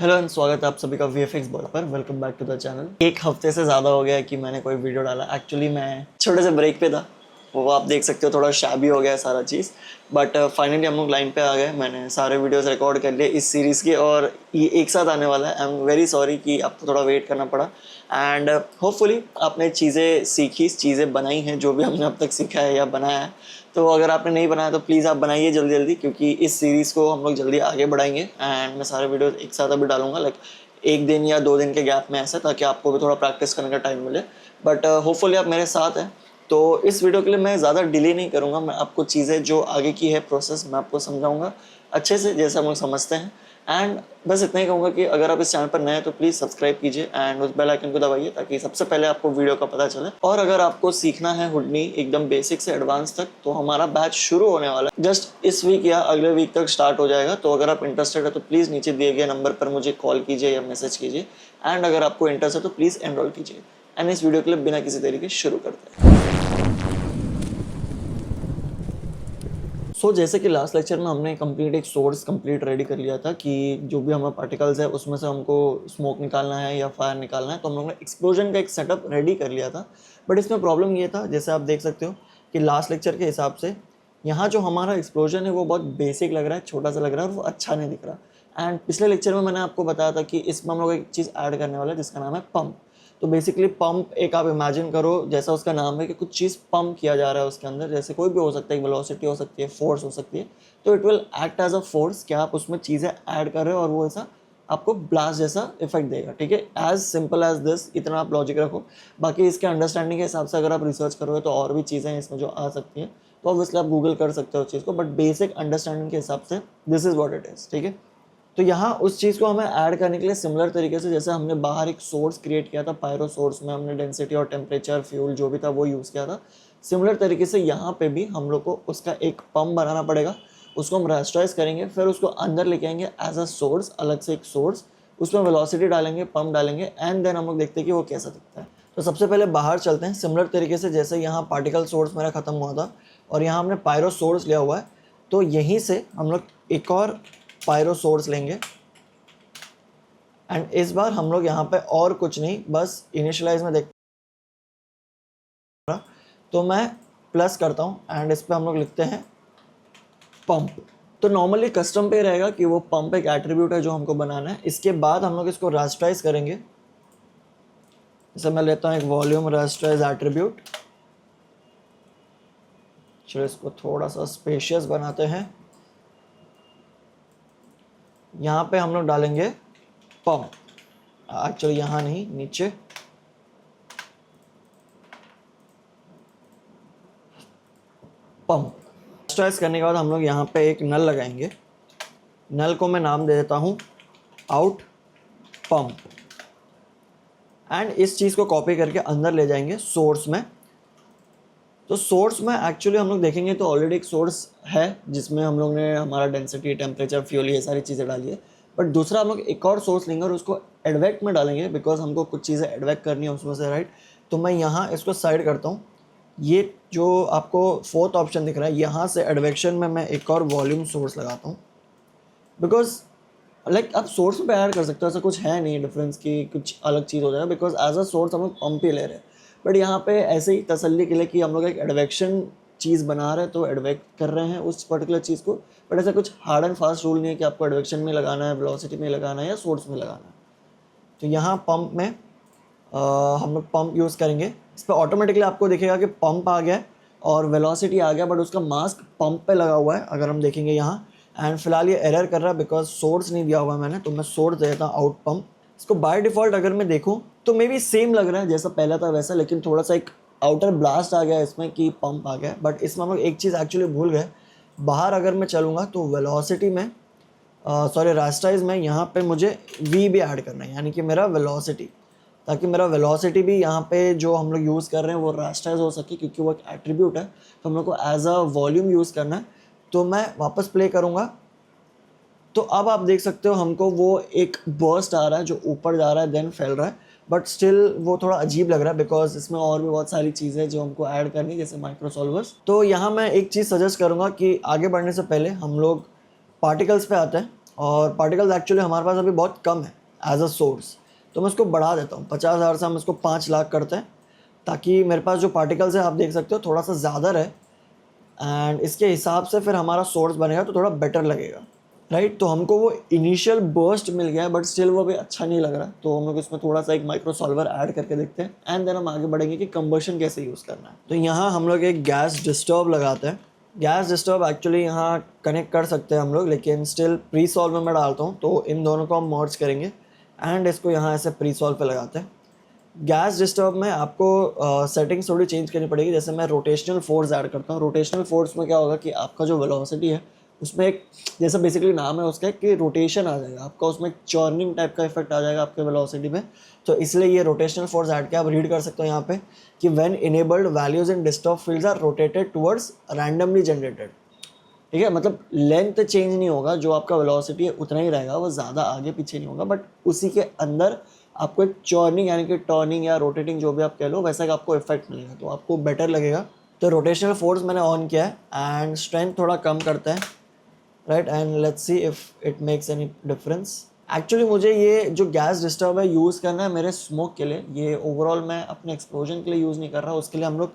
Hello and स्वागत है आप सभी का VFX बोर्ड पर। Welcome back to the channel. एक हफ्ते से ज़्यादा हो गया है कि मैंने कोई वीडियो डाला। एक्चुअली मैं छोटे से ब्रेक पे था, वो आप देख सकते हो, थोड़ा शैबी हो गया है सारा चीज़। बट फाइनली हम लोग लाइन पे आ गए। मैंने सारे वीडियोस रिकॉर्ड कर लिए इस सीरीज़ के और ये एक साथ आने वाला है। आई एम वेरी सॉरी कि आपको थोड़ा वेट करना पड़ा। एंड होपफुली आपने चीज़ें सीखी, चीज़ें बनाई हैं जो भी हमने अब तक सीखा है या बनाया है। तो अगर आपने नहीं बनाया तो प्लीज़ आप बनाइए जल्दी जल्दी, क्योंकि इस सीरीज़ को हम लोग जल्दी आगे बढ़ाएंगे। एंड मैं सारे वीडियोस एक साथ अभी डालूंगा, लाइक एक दिन या 2 दिन के गैप में ऐसा, ताकि आपको भी थोड़ा प्रैक्टिस करने का टाइम मिले। बट होपफुली आप मेरे साथ हैं। तो इस वीडियो के लिए मैं ज़्यादा डिले नहीं करूँगा। मैं आपको चीज़ें जो आगे की है प्रोसेस मैं आपको समझाऊँगा अच्छे से, जैसे हम लोग समझते हैं। एंड बस इतना ही कहूँगा कि अगर आप इस चैनल पर नए हैं तो प्लीज़ सब्सक्राइब कीजिए एंड उस बेल आइकन को दबाइए, ताकि सबसे पहले आपको वीडियो का पता चले। और अगर आपको सीखना है हुडनी एकदम बेसिक से एडवांस तक, तो हमारा बैच शुरू होने वाला है। जस्ट इस वीक या अगले वीक तक स्टार्ट हो जाएगा। तो अगर आप इंटरेस्टेड है तो प्लीज़ नीचे दिए गए नंबर पर मुझे कॉल कीजिए या मैसेज कीजिए। एंड अगर आपको इंटरेस्ट है तो प्लीज़ एनरोल कीजिए। एंड इस वीडियो के लिए बिना किसी तरीके शुरू करते हैं। जैसे कि लास्ट लेक्चर में हमने कंप्लीट एक सोर्स कंप्लीट रेडी कर लिया था कि जो भी हमारे पार्टिकल्स है उसमें से हमको स्मोक निकालना है या फायर निकालना है, तो हम लोगों ने एक्सप्लोजन का एक सेटअप रेडी कर लिया था। बट इसमें प्रॉब्लम ये था, जैसे आप देख सकते हो कि लास्ट लेक्चर के हिसाब से यहाँ जो हमारा एक्सप्लोजन है वो बहुत बेसिक लग रहा है, छोटा सा लग रहा है और वो अच्छा नहीं दिख रहा। एंड पिछले लेक्चर में मैंने आपको बताया था कि इसमें हम लोग एक चीज़ ऐड करने वाला है जिसका नाम है पंप। तो बेसिकली पंप एक आप इमेजिन करो, जैसा उसका नाम है कि कुछ चीज़ पंप किया जा रहा है उसके अंदर, जैसे कोई भी हो सकता है, वेलोसिटी हो सकती है, फोर्स हो सकती है। तो it will act as a force, क्या आप उसमें चीज़ें ऐड कर रहे हो और वो ऐसा आपको ब्लास्ट जैसा इफेक्ट देगा। ठीक है, एज सिंपल एज दिस, इतना आप लॉजिक रखो। बाकी इसके अंडरस्टैंडिंग के हिसाब से अगर आप रिसर्च करोगे तो और भी चीज़ें हैं इसमें जो आ सकती हैं, तो ऑब्वियसली आप गूगल कर सकते हो उस चीज़ को। बट बेसिक अंडरस्टैंडिंग के हिसाब से this is what it is. ठीक है, तो यहाँ उस चीज़ को हमें ऐड करने के लिए सिमिलर तरीके से, जैसे हमने बाहर एक सोर्स क्रिएट किया था पायरो सोर्स में, हमने डेंसिटी और टेम्परेचर फ्यूल जो भी था वो यूज़ किया था, सिमिलर तरीके से यहाँ पे भी हम लोग को उसका एक पंप बनाना पड़ेगा। उसको हम रेस्टराइज करेंगे, फिर उसको अंदर लेके आएंगे एज अ सोर्स, अलग से एक सोर्स, उसमें वेलोसिटी डालेंगे, पंप डालेंगे, एंड देन हम लोग देखते हैं कि वो कैसा दिखता है। तो सबसे पहले बाहर चलते हैं। सिमिलर तरीके से जैसे यहाँ पार्टिकल सोर्स मेरा खत्म हुआ था और यहाँ हमने पायरो सोर्स लिया हुआ है, तो यहीं से हम लोग एक और पायरो सोर्स लेंगे। एंड इस बार हम लोग यहाँ पे और कुछ नहीं, बस इनिशियलाइज में देख, तो मैं प्लस करता हूँ एंड इस पे हम लोग लिखते हैं पंप। तो नॉर्मली कस्टम पे रहेगा कि वो पंप एक एट्रीब्यूट है जो हमको बनाना है। इसके बाद हम लोग इसको रास्टराइज करेंगे। जैसे मैं लेता हूँ एक वॉल्यूम रास्टराइज एट्रीब्यूट। चलो इसको थोड़ा सा स्पेशियस बनाते हैं। यहाँ पे हम लोग डालेंगे पंप, एक्चुअली यहाँ नहीं, नीचे पंप। रास्टराइज करने के बाद हम लोग यहाँ पे एक नल लगाएंगे। नल को मैं नाम दे देता हूँ आउट पंप। एंड इस चीज़ को कॉपी करके अंदर ले जाएंगे सोर्स में। तो सोर्स में एक्चुअली हम लोग देखेंगे तो ऑलरेडी एक सोर्स है जिसमें हम लोग ने हमारा डेंसिटी, टेम्परेचर, फ्यूल, ये सारी चीज़ें डाली है। बट दूसरा हम लोग एक और सोर्स लेंगे और उसको एडवेक्ट में डालेंगे, बिकॉज हमको कुछ चीज़ें एडवेक्ट करनी है उसमें से, राइट। तो मैं यहाँ इसको साइड करता हूँ। ये जो आपको फोर्थ ऑप्शन दिख रहा है, यहाँ से एडवेक्शन में मैं एक और वॉल्यूम सोर्स लगाता हूँ। बिकॉज लाइक आप सोर्स पे ऐड कर सकते हो, ऐसा कुछ है नहीं डिफरेंस कि कुछ अलग चीज़ हो जाएगा, बिकॉज एज अ सोर्स हम लोग पंप ही ले रहे हैं। बट यहाँ पे ऐसे ही तसल्ली के लिए कि हम लोग एक एडवेक्शन चीज़ बना रहे हैं, तो एडवेक्ट कर रहे हैं उस पर्टिकुलर चीज़ को। बट ऐसा कुछ हार्ड एंड फास्ट रूल नहीं है कि आपको एडवेक्शन में लगाना है, वेलोसिटी में लगाना है या सोर्स में लगाना है। तो यहाँ पंप में हम लोग पंप यूज़ करेंगे। इस पर ऑटोमेटिकली आपको दिखेगा कि पंप आ गया और वेलोसिटी आ गया, बट उसका मास्क पंप पे लगा हुआ है अगर हम देखेंगे यहाँ। एंड फिलहाल ये एरर कर रहा है बिकॉज सोर्स नहीं दिया हुआ है मैंने, तो मैं सोर्स दे देता हूँ आउट पंप। इसको बाय डिफ़ॉल्ट अगर मैं देखूँ तो मे बी सेम लग रहा है जैसा पहला था वैसा, लेकिन थोड़ा सा एक आउटर ब्लास्ट आ गया इसमें कि पंप आ गया। बट इसमें हम लोग एक चीज़ एक्चुअली भूल गए। बाहर अगर मैं चलूँगा तो वेलोसिटी में, सॉरी रास्टाइज में, यहाँ पे मुझे वी भी ऐड करना है, यानी कि मेरा वेलोसिटी, ताकि मेरा वेलोसिटी भी यहाँ पे जो हम लोग यूज़ कर रहे हैं वो रास्टाइज हो सके, क्योंकि वो एक एट्रीब्यूट है। तो हम लोग को एज अ वॉल्यूम यूज़ करना है। तो मैं वापस प्ले करूँगा तो अब आप देख सकते हो हमको वो एक बर्स्ट आ रहा है जो ऊपर जा रहा है देन फैल रहा है। बट स्टिल वो थोड़ा अजीब लग रहा है बिकॉज इसमें और भी बहुत सारी चीज़ें जो हमको ऐड करनी है, जैसे माइक्रो सॉल्वर्स। तो यहाँ मैं एक चीज़ सजेस्ट करूँगा कि आगे बढ़ने से पहले हम लोग पार्टिकल्स पे आते हैं। और पार्टिकल्स एक्चुअली हमारे पास अभी बहुत कम है एज अ सोर्स, तो मैं इसको बढ़ा देता हूँ। 50,000 से हम इसको 5 लाख करते हैं ताकि मेरे पास जो पार्टिकल्स है आप देख सकते हो थोड़ा सा ज़्यादा रहे, एंड इसके हिसाब से फिर हमारा सोर्स बनेगा तो थोड़ा बेटर लगेगा, राइट। तो हमको वो इनिशियल बर्स्ट मिल गया है बट स्टिल वो भी अच्छा नहीं लग रहा, तो हम लोग इसमें थोड़ा सा एक माइक्रो सॉल्वर ऐड करके देखते हैं एंड देन हम आगे बढ़ेंगे कि कंबशन कैसे यूज़ करना है। तो यहाँ हम लोग एक गैस डिस्टर्ब लगाते हैं। गैस डिस्टर्ब एक्चुअली यहाँ कनेक्ट कर सकते हैं हम लोग, लेकिन स्टिल प्री सॉल्व में मैं डालता हूँ, तो इन दोनों को हम मर्ज करेंगे एंड इसको यहाँ ऐसे प्री सॉल्व पे लगाते हैं। गैस डिस्टर्ब में आपको सेटिंग्स थोड़ी चेंज करनी पड़ेगी। जैसे मैं रोटेशनल फोर्स ऐड करता हूँ। रोटेशनल फोर्स में क्या होगा कि आपका जो वेलोसिटी है उसमें एक, जैसा बेसिकली नाम है उसका, कि रोटेशन आ जाएगा आपका, उसमें चर्निंग टाइप का इफेक्ट आ जाएगा आपके वेलोसिटी पे। तो इसलिए ये रोटेशनल फोर्स ऐड किया। आप रीड कर सकते हो यहाँ पे कि when enabled values in disturb fields are rotated towards randomly generated. ठीक है, मतलब लेंथ चेंज नहीं होगा, जो आपका वेलोसिटी है उतना ही रहेगा, वो ज़्यादा आगे पीछे नहीं होगा, बट उसी के अंदर आपको एक चर्निंग यानी कि टर्निंग या रोटेटिंग जो भी आप कह लो वैसा का आपको इफेक्ट मिलेगा, तो आपको बेटर लगेगा। तो रोटेशनल फोर्स मैंने ऑन किया है एंड स्ट्रेंथ थोड़ा कम करते हैं, right, and let's see if it makes any difference. Actually मुझे ये जो गैस डिस्टर्ब है यूज़ करना है मेरे स्मोक के लिए, ये ओवरऑल मैं अपने एक्सप्लोजन के लिए यूज़ नहीं कर रहा। उसके लिए हम लोग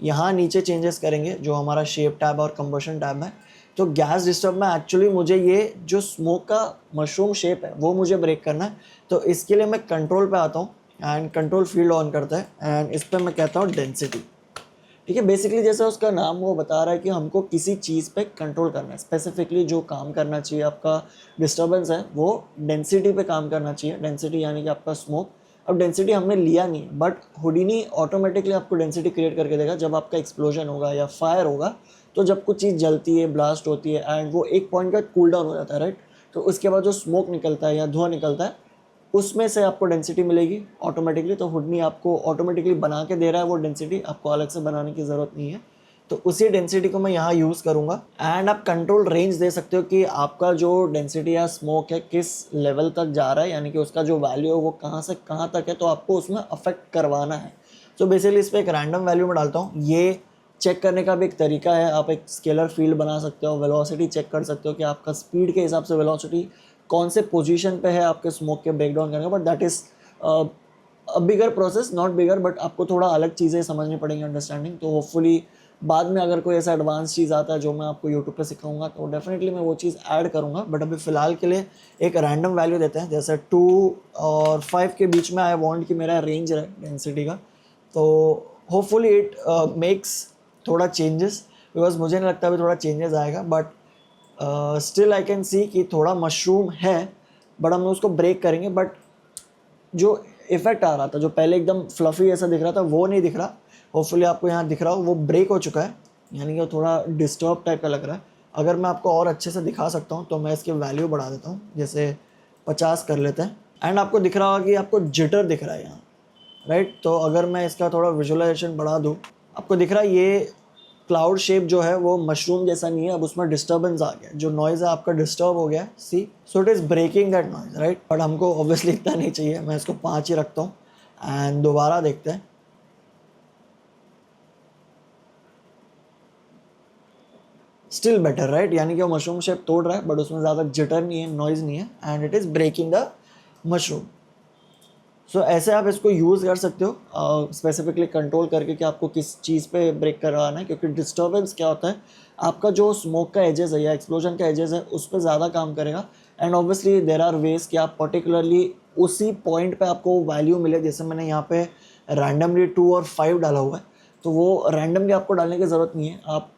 यहाँ नीचे चेंजेस करेंगे, जो हमारा शेप टैब और कंबशन टैब है। तो गैस डिस्टर्ब में एक्चुअली मुझे ये जो स्मोक का मशरूम शेप है वो मुझे ब्रेक करना है। तो इसके लिए मैं कंट्रोल पे आता हूँ एंड कंट्रोल फील्ड ऑन करता है एंड इस पर मैं कहता हूँ डेंसिटी। ठीक है, बेसिकली जैसे उसका नाम वो बता रहा है कि हमको किसी चीज़ पे कंट्रोल करना है, स्पेसिफिकली जो काम करना चाहिए आपका डिस्टर्बेंस है वो डेंसिटी पे काम करना चाहिए। डेंसिटी यानी कि आपका स्मोक। अब डेंसिटी हमने लिया नहीं है, बट हुडिनी ऑटोमेटिकली आपको डेंसिटी क्रिएट करके देगा जब आपका एक्सप्लोजन होगा या फायर होगा। तो जब कुछ चीज़ जलती है, ब्लास्ट होती है एंड वो एक पॉइंट का कूल डाउन हो जाता है, राइट, तो उसके बाद जो स्मोक निकलता है या धुआं निकलता है उसमें से आपको डेंसिटी मिलेगी ऑटोमेटिकली। तो हुडनी आपको ऑटोमेटिकली बना के दे रहा है वो डेंसिटी, आपको अलग से बनाने की ज़रूरत नहीं है। तो उसी डेंसिटी को मैं यहाँ यूज़ करूँगा एंड आप कंट्रोल रेंज दे सकते हो कि आपका जो डेंसिटी या स्मोक है किस लेवल तक जा रहा है, यानी कि उसका जो वैल्यू है वो कहाँ से कहाँ तक है, तो आपको उसमें अफेक्ट करवाना है। तो बेसिकली इस पर एक रैंडम वैल्यू में डालता हूँ। ये चेक करने का भी एक तरीका है, आप एक स्केलर फील्ड बना सकते हो, वेलोसिटी चेक कर सकते हो कि आपका स्पीड के हिसाब से वेलोसिटी कौन से पोजीशन पे है आपके स्मोक के ब्रेक डाउन करने का। But that is a bigger process, not bigger, but आपको थोड़ा अलग चीज़ें समझनी पड़ेंगी, अंडरस्टैंडिंग। तो होपफुली बाद में अगर कोई ऐसा एडवांस चीज़ आता है जो मैं आपको यूट्यूब पे सिखाऊंगा तो डेफिनेटली मैं वो चीज़ ऐड करूँगा। बट अभी फ़िलहाल के लिए एक रैंडम वैल्यू देते हैं, जैसे 2 और 5 के बीच में आई वांट कि मेरा रेंज रहे डेंसिटी का। तो होपफुली इट मेक्स थोड़ा चेंजेस, बिकॉज मुझे नहीं लगता अभी थोड़ा चेंजेस आएगा, but still I can see कि थोड़ा मशरूम है, बट हम उसको ब्रेक करेंगे। बट जो इफेक्ट आ रहा था, जो पहले एकदम फ्लफी ऐसा दिख रहा था, वो नहीं दिख रहा। होपफुली आपको यहाँ दिख रहा हो, वो ब्रेक हो चुका है, यानी कि वो थोड़ा डिस्टर्ब टाइप का लग रहा है। अगर मैं आपको और अच्छे से दिखा सकता हूँ तो मैं इसकी वैल्यू बढ़ा देता हूँ, जैसे 50 कर लेते हैं एंड आपको दिख रहा होगा कि आपको जिटर दिख रहा है यहाँ, राइट। तो अगर मैं इसका थोड़ा विजुअलाइजेशन बढ़ा दूँ, आपको दिख रहा है ये क्लाउड शेप जो है वो मशरूम जैसा नहीं है, अब उसमें डिस्टर्बेंस आ गया, जो नॉइज़ है आपका डिस्टर्ब हो गया, see, so it is breaking that noise, right. But हमको ऑब्वियसली इतना नहीं चाहिए, मैं इसको 5 ही रखता हूँ एंड दोबारा देखते हैं। स्टिल बेटर, राइट, यानी कि वो मशरूम शेप तोड़ रहा है बट उसमें ज़्यादा जिटर नहीं है, नॉइज़ नहीं है and it is breaking the mushroom. So ऐसे आप इसको यूज़ कर सकते हो स्पेसिफिकली कंट्रोल करके कि आपको किस चीज़ पे ब्रेक करवाना है, क्योंकि डिस्टर्बेंस क्या होता है, आपका जो स्मोक का एजेस है या एक्सप्लोजन का एजेस है उस पर ज़्यादा काम करेगा। And obviously there are ways कि आप पर्टिकुलरली उसी पॉइंट पे आपको वैल्यू मिले। जैसे मैंने यहाँ पे रैंडमली 2 और 5 डाला हुआ है, तो वो रैंडमली आपको डालने की ज़रूरत नहीं है, आप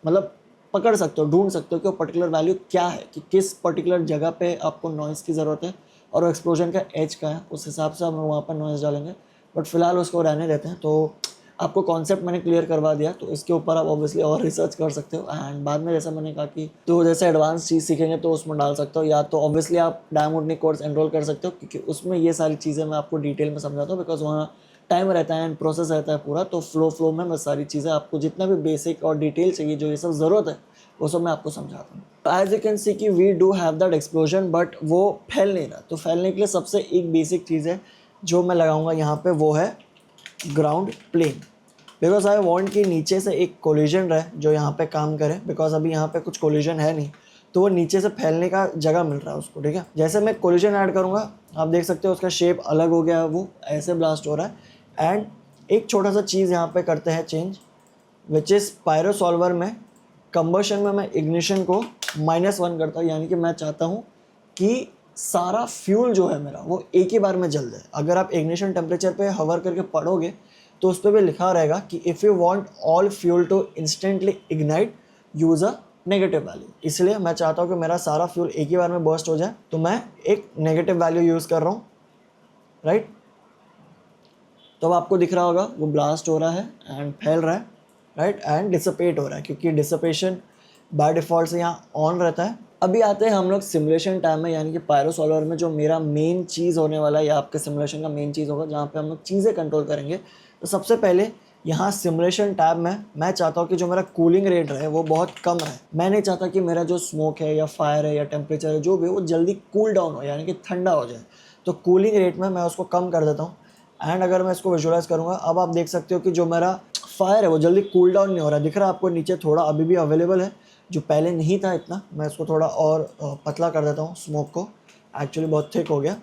मतलब पकड़ सकते हो, ढूंढ सकते हो कि वो पर्टिकुलर वैल्यू क्या है, कि किस पर्टिकुलर जगह पे आपको नॉइज़ की ज़रूरत है और एक्सप्लोजन का एज का है, उस हिसाब से हम वहाँ पर नॉइज़ डालेंगे। बट फिलहाल उसको रहने देते हैं। तो आपको कॉन्सेप्ट मैंने क्लियर करवा दिया, तो इसके ऊपर आप ऑब्वियसली और रिसर्च कर सकते हो एंड बाद में जैसा मैंने कहा कि तो जैसे एडवांस चीज़ सीखेंगे तो उसमें डाल सकते हो, या तो ऑब्वियसली आप डायमंड कोर्स एनरोल कर सकते हो, क्योंकि उसमें ये सारी चीज़ें मैं आपको डिटेल में समझाता हूँ, बिकॉज वहाँ टाइम रहता है एंड प्रोसेस रहता है पूरा। तो फ्लो में मैं सारी चीज़ें आपको जितना भी बेसिक और डिटेल चाहिए, जो ये सब ज़रूरत है, वो सब मैं आपको समझाता हूँ। एज यू कैन सी कि we do have that explosion, but वो फैल नहीं रहा। तो फैलने के लिए सबसे एक बेसिक चीज़ है जो मैं लगाऊंगा यहाँ पे, वो है ground plane. Because I want कि नीचे से एक कोलिजन रहे जो यहाँ पे काम करे, बिकॉज अभी यहाँ पे कुछ कोलिजन है नहीं। तो वो नीचे से फैलने का जगह मिल रहा है उसको, ठीक है। जैसे मैं कोलिजन ऐड करूँगा आप देख सकते हो उसका शेप अलग हो गया है, वो ऐसे ब्लास्ट हो रहा है। एंड एक छोटा सा चीज़ यहाँ पे करते हैं चेंज, विच इज़ पायरोसॉल्वर में कंबशन में मैं इग्निशन को -1 करता हूँ, यानी कि मैं चाहता हूँ कि सारा फ्यूल जो है मेरा वो एक ही बार में जल जाए। अगर आप इग्निशन टेम्परेचर पे हवर करके पढ़ोगे तो उस पर भी लिखा रहेगा कि if you want all fuel to instantly ignite use a negative value. इसलिए मैं चाहता हूँ कि मेरा सारा फ्यूल एक ही बार में बर्स्ट हो जाए, तो मैं एक नेगेटिव वैल्यू यूज़ कर रहा हूँ, राइट। तो अब आपको दिख रहा होगा वो ब्लास्ट हो रहा है एंड फैल रहा है, राइट, एंड डिसपेट हो रहा है, क्योंकि डिसपेशन बाय डिफ़ॉल्ट से यहाँ ऑन रहता है। अभी आते हैं हम लोग सिमुलेशन टाइम में, यानी कि पायरोसॉल्वर में जो मेरा मेन चीज़ होने वाला है या आपके सिमुलेशन का मेन चीज़ होगा जहाँ पे हम लोग चीज़ें कंट्रोल करेंगे। तो सबसे पहले यहाँ सिमुलेशन टैब में मैं चाहता हूँ कि जो मेरा कूलिंग रेट है वो बहुत कम है। मैं नहीं चाहता कि मेरा जो स्मोक है या फायर है या टेम्परेचर है जो भी वो जल्दी कूल डाउन हो, यानी कि ठंडा हो जाए। तो कूलिंग रेट में मैं उसको कम कर देता हूँ। एंड अगर मैं इसको विजुअलाइज करूँगा, अब आप देख सकते हो कि जो मेरा फायर है वो जल्दी कूल डाउन नहीं हो रहा है। दिख रहा है आपको नीचे थोड़ा अभी भी अवेलेबल है, जो पहले नहीं था इतना। मैं इसको थोड़ा और पतला कर देता हूँ स्मोक को, एक्चुअली बहुत थिक हो गया।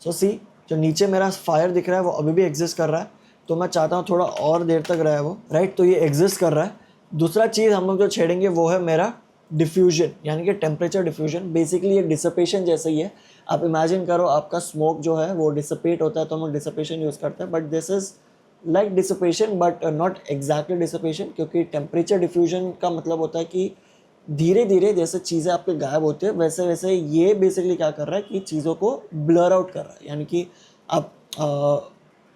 सो सी जो नीचे मेरा फायर दिख रहा है वो अभी भी एग्जिस्ट कर रहा है, तो मैं चाहता हूँ थोड़ा और देर तक रहे वो, राइट। तो ये एग्जिस्ट कर रहा है। दूसरा चीज़ हम लोग जो छेड़ेंगे वो है मेरा डिफ्यूजन, यानी कि टेम्परेचर डिफ्यूजन। बेसिकली ये डिसपेशन जैसे ही है। आप इमेजिन करो आपका स्मोक जो है वो डिसपेट होता है तो हम लोग डिसपेशन यूज़ करते हैं, but this is like dissipation but not exactly dissipation, क्योंकि टेम्परेचर डिफ्यूजन का मतलब होता है कि धीरे धीरे जैसे चीज़ें आपके गायब होती है वैसे वैसे ये बेसिकली क्या कर रहा है कि चीज़ों को ब्लर आउट कर रहा है। यानी कि आप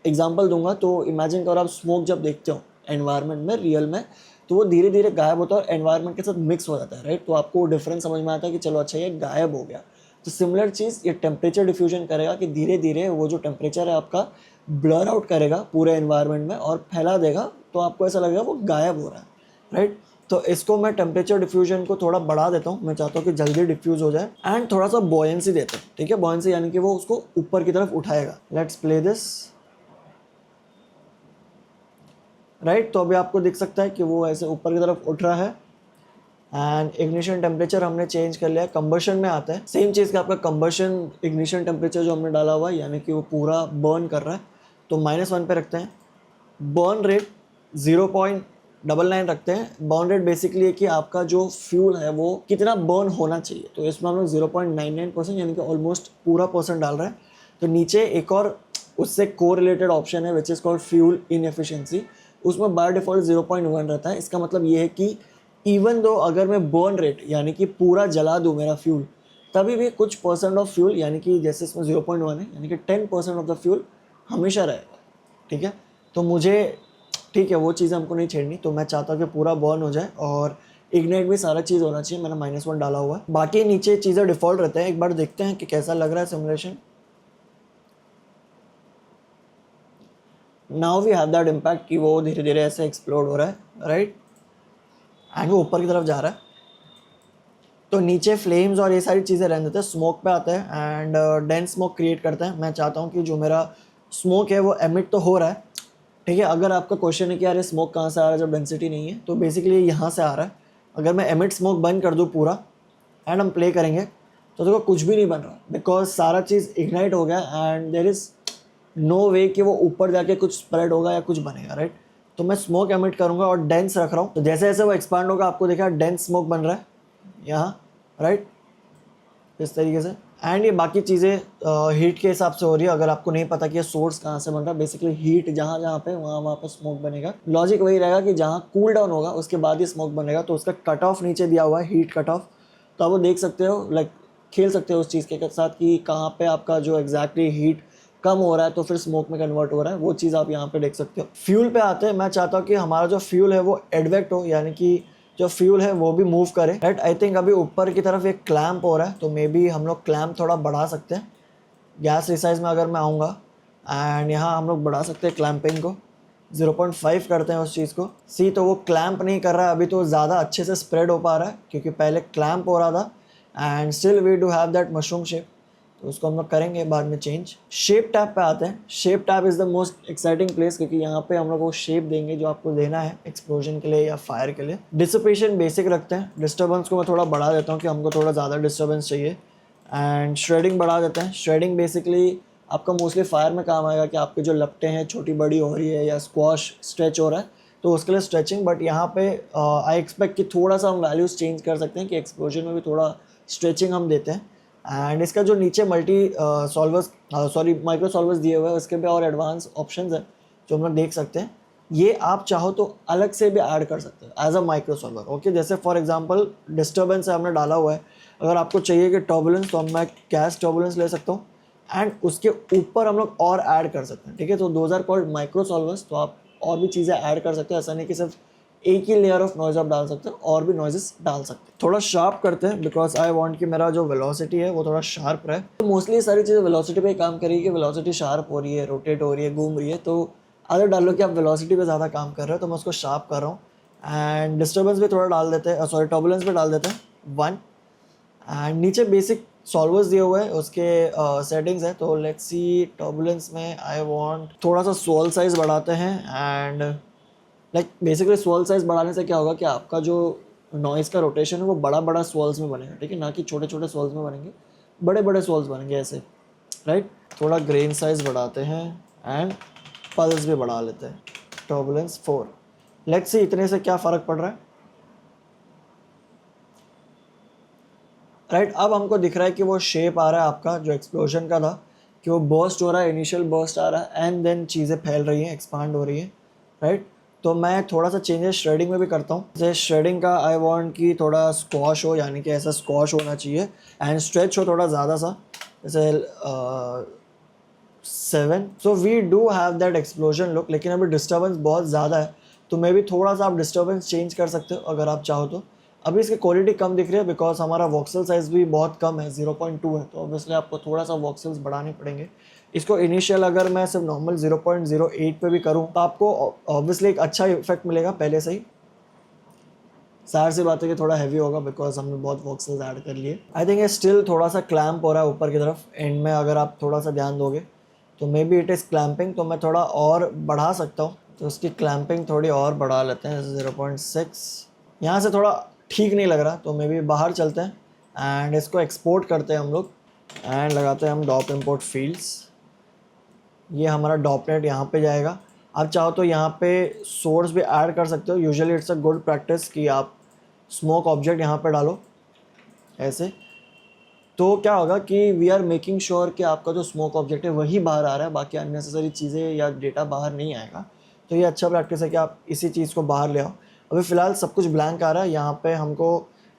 एग्जांपल दूंगा तो इमेजिन करो आप स्मोक जब देखते हो एनवायरनमेंट में रियल में, तो वो धीरे धीरे गायब होता है और एनवायरनमेंट के साथ मिक्स हो जाता है, राइट। तो आपको डिफरेंस समझ में आता है कि चलो अच्छा ये गायब हो गया। तो सिमिलर चीज़ ये टेम्परेचर डिफ्यूजन करेगा कि धीरे धीरे वो जो टेम्परेचर है आपका ब्लर आउट करेगा पूरे एनवायरनमेंट में और फैला देगा, तो आपको ऐसा लगेगा वो गायब हो रहा है, राइट। तो इसको मैं टेम्परेचर डिफ्यूजन को थोड़ा बढ़ा देता हूँ। मैं चाहता हूँ कि जल्दी डिफ्यूज़ हो जाए एंड थोड़ा सा बॉयंसी देता हूँ, ठीक है। बॉयंसी यानी कि वो उसको ऊपर की तरफ उठाएगा। Let's play this, right. तो अभी आपको दिख सकता है कि वो ऐसे ऊपर की तरफ उठ रहा है एंड इग्निशन टेम्परेचर हमने चेंज कर लिया है। कंबशन में आता है सेम चीज़ का आपका कंबशन इग्निशन टेम्परेचर जो हमने डाला हुआ है, यानी कि वो पूरा बर्न कर रहा है, तो -1 पे रखते हैं। बर्न रेट 0.99 रखते हैं। बर्न रेट बेसिकली है कि आपका जो फ्यूल है वो कितना बर्न होना चाहिए, तो इसमें हम लोग 0.99% यानी कि ऑलमोस्ट पूरा % डाल रहे हैं। तो नीचे एक और उससे कोरिलेटेड ऑप्शन है which is called fuel inefficiency, उसमें बाय डिफ़ॉल्ट 0.1 रहता है। इसका मतलब ये है कि इवन दो अगर मैं बर्न रेट यानी कि पूरा जला दूँ मेरा फ्यूल, तभी भी कुछ % ऑफ फ्यूल यानी कि जैसे इसमें 0.1 है यानी कि 10% ऑफ द फ्यूल हमेशा रहेगा, ठीक है। तो मुझे ठीक है वो चीज़ हमको नहीं छेड़नी, तो मैं चाहता हूँ कि पूरा बर्न हो जाए और इग्नाइट भी सारा चीज़ होना चाहिए। मैंने -1 डाला हुआ है, बाकी नीचे चीज़ें डिफ़ॉल्ट रहते हैं। एक बार देखते हैं कि कैसा लग रहा है simulation. Now we have that impact कि वो धीरे धीरे ऐसे एक्सप्लोड हो रहा है, राइट, एंड वो ऊपर की तरफ जा रहा है। तो नीचे फ्लेम्स और ये सारी चीज़ें रहने देते हैं। स्मोक पे आते हैं एंड डेंस स्मोक क्रिएट करते हैं। मैं चाहता हूँ कि जो मेरा स्मोक है वो एमिट तो हो रहा है, ठीक है। अगर आपका क्वेश्चन है कि यार ये स्मोक कहाँ से आ रहा है जब डेंसिटी नहीं है, तो बेसिकली यहाँ से आ रहा है। अगर मैं एमिट स्मोक बंद कर दूँ पूरा एंड हम प्ले करेंगे तो देखो कुछ भी नहीं बन रहा, बिकॉज सारा चीज़ इग्नाइट हो गया एंड देयर इज़ नो वे कि वो ऊपर जाके कुछ स्प्रेड होगा या कुछ बनेगा, राइट। तो मैं स्मोक एमिट करूँगा और डेंस रख रहा हूँ, तो जैसे जैसे वो एक्सपांड होगा आपको देखा डेंस स्मोक बन रहा है यहाँ, राइट, इस तरीके से। एंड ये बाकी चीज़ें हीट के हिसाब से हो रही है। अगर आपको नहीं पता कि ये सोर्स कहाँ से बन रहा है, बेसिकली हीट जहाँ जहाँ पे वहाँ पे स्मोक बनेगा। लॉजिक वही रहेगा कि जहाँ कूल डाउन होगा उसके बाद ही स्मोक बनेगा। तो उसका कट ऑफ नीचे दिया हुआ है, हीट कट ऑफ। तो आप वो देख सकते हो, लाइक खेल सकते हो उस चीज़ के साथ कि कहाँ पे आपका जो एग्जैक्टली हीट कम हो रहा है तो फिर स्मोक में कन्वर्ट हो रहा है, वो चीज़ आप यहाँ पे देख सकते हो। फ्यूल पे आते हैं। मैं चाहता हूँ कि हमारा जो फ्यूल है वो एडवेक्ट हो, यानी कि जो फ्यूल है वो भी मूव करे, राइट। आई थिंक अभी ऊपर की तरफ एक क्लैंप हो रहा है, तो मे बी हम लोग क्लैंप थोड़ा बढ़ा सकते हैं। गैस रिसाइज में अगर मैं आऊँगा एंड यहाँ हम लोग बढ़ा सकते हैं क्लैंपिंग को, 0.5 करते हैं उस चीज़ को। सी तो वो क्लैंप नहीं कर रहा है अभी, तो ज़्यादा अच्छे से स्प्रेड हो पा रहा है क्योंकि पहले क्लैंप हो रहा था। And still we do have that mushroom shape. तो उसको हम लोग करेंगे बाद में चेंज। शेप टैब पे आते हैं। Shape tab is the most exciting place, क्योंकि यहाँ पे हम लोग वो शेप देंगे जो आपको देना है एक्सप्लोजन के लिए या फायर के लिए। डिसिपेशन बेसिक रखते हैं। डिस्टर्बेंस को मैं थोड़ा बढ़ा देता हूँ कि हमको थोड़ा ज़्यादा डिस्टर्बेंस चाहिए। एंड श्रेडिंग बढ़ा देते हैं। श्रेडिंग बेसिकली आपका मोस्टली फायर में काम आएगा कि आपके जो लपटें हैं छोटी बड़ी हो रही है या स्क्वाश स्ट्रेच हो रहा है, तो उसके लिए स्ट्रेचिंग। बट यहाँ पे आई एक्सपेक्ट कि थोड़ा सा हम वैल्यूज़ चेंज कर सकते हैं कि एक्सप्लोजन में भी थोड़ा स्ट्रेचिंग हम देते हैं। एंड इसका जो नीचे माइक्रो सॉल्वर्स दिए हुए हैं उसके भी और एडवांस ऑप्शंस हैं जो हम लोग देख सकते हैं। ये आप चाहो तो अलग से भी ऐड कर सकते हैं as a micro solver. Okay, जैसे फॉर एग्जांपल डिस्टर्बेंस हमने डाला हुआ है, अगर आपको चाहिए कि टर्बुलेंस, तो मैं कैश टर्बुलेंस ले सकता हूँ एंड उसके ऊपर हम लोग और ऐड कर सकते हैं। ठीक है, तो those are called micro solvers. तो आप और भी चीज़ें ऐड कर सकते हो, ऐसा नहीं कि सिर्फ एक ही लेयर ऑफ नॉइज आप डाल सकते हो, और भी नॉइजेस डाल सकते हैं। थोड़ा शार्प करते हैं बिकॉज आई वांट कि मेरा जो वेलोसिटी है वो थोड़ा शार्प रहे। तो मोस्टली ये सारी चीज़ें वेलोसिटी पे काम करेगी कि वेलोसिटी शार्प हो रही है, रोटेट हो रही है, घूम रही है। तो अगर डाल लो कि आप वेलोसिटी पे ज़्यादा काम कर रहे हो तो मैं उसको शार्प कर रहा हूँ। एंड डिस्टर्बेंस भी थोड़ा डाल देते हैं, सॉरी टर्बुलेंस भी डाल देते हैं 1। एंड नीचे बेसिक सॉल्वर्स दिए हुए हैं, उसके सेटिंग्स है। तो लेट्स सी, टर्बुलेंस में आई वांट थोड़ा सा स्वॉल साइज बढ़ाते हैं। And like basically swirl size बढ़ाने से क्या होगा कि आपका जो नॉइज़ का रोटेशन है वो बड़ा बड़ा स्वॉल्स में बनेगा। ठीक है, ना कि छोटे छोटे स्वॉल्स में बनेंगे, बड़े बड़े स्वॉल्स बनेंगे ऐसे, राइट। थोड़ा ग्रेन साइज बढ़ाते हैं एंड पल्स भी बढ़ा लेते हैं। टर्बुलेंस 4। लेट्स सी इतने से क्या फ़र्क पड़ रहा है, राइट। अब हमको दिख रहा है कि वो शेप आ रहा है आपका जो एक्सप्लोजन का था, कि वो बर्स्ट हो रहा है, इनिशियल बर्स्ट आ रहा है एंड देन चीज़ें फैल रही हैं, एक्सपांड हो रही है, राइट। तो मैं थोड़ा सा चेंजेस श्रेडिंग में भी करता हूँ। जैसे श्रेडिंग का आई वांट कि थोड़ा स्क्वॉश हो, यानी कि ऐसा स्क्वॉश होना चाहिए एंड स्ट्रेच हो थोड़ा ज़्यादा सा, जैसे 7। So we do have that explosion look. लेकिन अभी डिस्टर्बेंस बहुत ज़्यादा है, तो मे भी थोड़ा सा आप डिस्टर्बेंस चेंज कर सकते हो अगर आप चाहो तो। अभी इसकी क्वालिटी कम दिख रही है बिकॉज हमारा वॉक्सल साइज भी बहुत कम है, 0.2 है। तो ऑब्वियसली आपको थोड़ा सा वॉक्सल्स बढ़ाने पड़ेंगे। इसको इनिशियल अगर मैं सिर्फ नॉर्मल 0.08 पे भी करूँ तो आपको ऑब्वियसली एक अच्छा इफेक्ट मिलेगा पहले से ही। सार सी बात है कि थोड़ा हैवी होगा बिकॉज हमने बहुत वॉक्सल्स ऐड कर लिए। आई थिंक ये स्टिल थोड़ा सा क्लैम्प हो रहा है ऊपर की तरफ एंड में, अगर आप थोड़ा सा ध्यान दोगे तो may be it is clamping. तो मैं थोड़ा और बढ़ा सकता हूँ, तो उसकी क्लैम्पिंग थोड़ी और बढ़ा लेते हैं, जैसे 0.6। यहाँ से थोड़ा ठीक नहीं लग रहा तो मे बी बाहर चलते हैं एंड इसको एक्सपोर्ट करते हैं हम लोग एंड लगाते हैं हम डॉप इम्पोर्ट फील्ड्स। ये हमारा डॉपनेट यहाँ पे जाएगा। आप चाहो तो यहाँ पे सोर्स भी ऐड कर सकते हो। Usually it's a good practice कि आप स्मोक ऑब्जेक्ट यहाँ पे डालो ऐसे। तो क्या होगा कि वी आर मेकिंग श्योर कि आपका जो स्मोक ऑब्जेक्ट है वही बाहर आ रहा है, बाकी अननेसेसरी चीज़ें या डेटा बाहर नहीं आएगा। तो ये अच्छा प्रैक्टिस है कि आप इसी चीज़ को बाहर ले आओ। अभी फ़िलहाल सब कुछ ब्लैंक आ रहा है। यहाँ पे हमको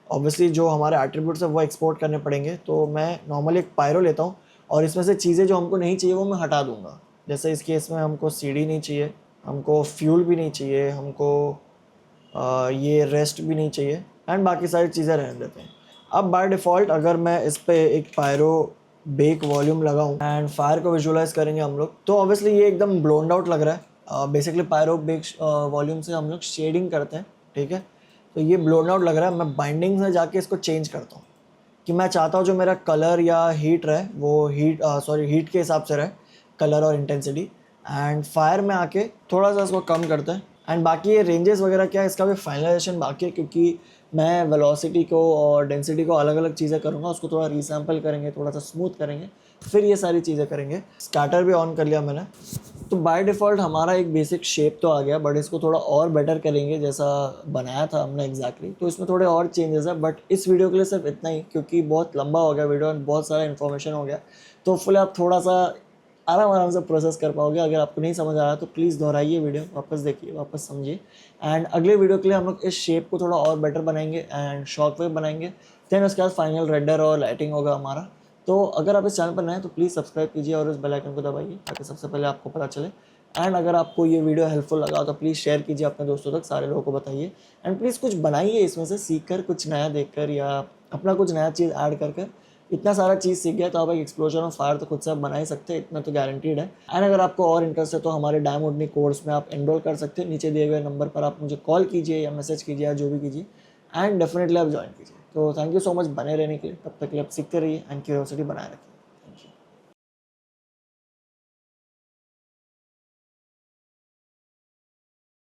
ऑब्वियसली जो हमारे एट्रीब्यूट्स है वो एक्सपोर्ट करने पड़ेंगे। तो मैं नॉर्मली एक पायरो लेता हूँ और इसमें से चीज़ें जो हमको नहीं चाहिए वो मैं हटा दूँगा। जैसे इस केस में हमको सीडी नहीं चाहिए, हमको फ्यूल भी नहीं चाहिए, हमको ये रेस्ट भी नहीं चाहिए एंड बाकी सारी चीज़ें रहने देते हैं। अब बाय डिफ़ॉल्ट अगर मैं इस पर एक पायरो बेक वॉल्यूम लगाऊं एंड फायर को विजुलाइज करेंगे हम लोग, तो ऑब्वियसली ये एकदम ब्लोन्ड आउट लग रहा है। बेसिकली पायरो बेक वॉल्यूम से हम लोग शेडिंग करते हैं, ठीक है। तो ये ब्लोन आउट लग रहा है। मैं बाइंडिंग में जाके इसको चेंज करता हूँ कि मैं चाहता हूँ जो मेरा कलर या हीट रहे वो हीट के हिसाब से रहे, कलर और इंटेंसिटी। एंड फायर में आके थोड़ा सा इसको कम करते हैं एंड बाकी ये रेंजेस वगैरह क्या है इसका भी फाइनलाइजेशन बाकी है, क्योंकि मैं वेलोसिटी को और डेंसिटी को अलग अलग चीज़ें करूँगा। उसको थोड़ा रीसैम्पल करेंगे, थोड़ा सा स्मूथ करेंगे, फिर ये सारी चीज़ें करेंगे। स्कैटर भी ऑन कर लिया मैंने। तो बाय डिफ़ॉल्ट हमारा एक बेसिक शेप तो आ गया, बट इसको थोड़ा और बेटर करेंगे जैसा बनाया था हमने एग्जैक्टली। तो इसमें थोड़े और चेंजेस है, बट इस वीडियो के लिए सिर्फ इतना ही, क्योंकि बहुत लंबा हो गया वीडियो और बहुत सारा इन्फॉर्मेशन हो गया। तो फुल आप थोड़ा सा आराम से प्रोसेस कर पाओगे। अगर आपको नहीं समझ आ रहा तो प्लीज़ दोहराइए वीडियो, वापस देखिए, वापस समझिए। एंड अगले वीडियो के लिए हम लोग इस शेप को थोड़ा और बेटर बनाएंगे एंड शॉक वेव बनाएंगे। देन उसके बाद फाइनल रेडर और लाइटिंग होगा हमारा। तो अगर आप इस चैनल पर नए हैं तो प्लीज़ सब्सक्राइब कीजिए और उस बेल आइकन को दबाइए ताकि सबसे पहले आपको पता चले। एंड अगर आपको ये वीडियो हेल्पफुल लगा तो प्लीज़ शेयर कीजिए अपने दोस्तों तक, सारे लोगों को बताइए। एंड प्लीज़ कुछ बनाइए इसमें से, सीख कर, कुछ नया देखकर या अपना कुछ नया चीज़ ऐड कर इतना सारा चीज़ सीख गया तो आप एक एक्सप्लोजन ऑफ फायर तो खुद से आप बना ही सकते हैं, इतना तो गारंटीड है। एंड अगर आपको और इंटरेस्ट है तो हमारे डायमंड कोर्स में आप एनरोल कर सकते हैं। नीचे दिए गए नंबर पर आप मुझे कॉल कीजिए या मैसेज कीजिए या जो भी कीजिए, एंड डेफिनेटली आप ज्वाइन कीजिए। तो थैंक यू सो मच बने रहने के लिए। तब तक के लिए आप सीखते रहिए एंड क्यूरियोसिटी बनाए रखिए।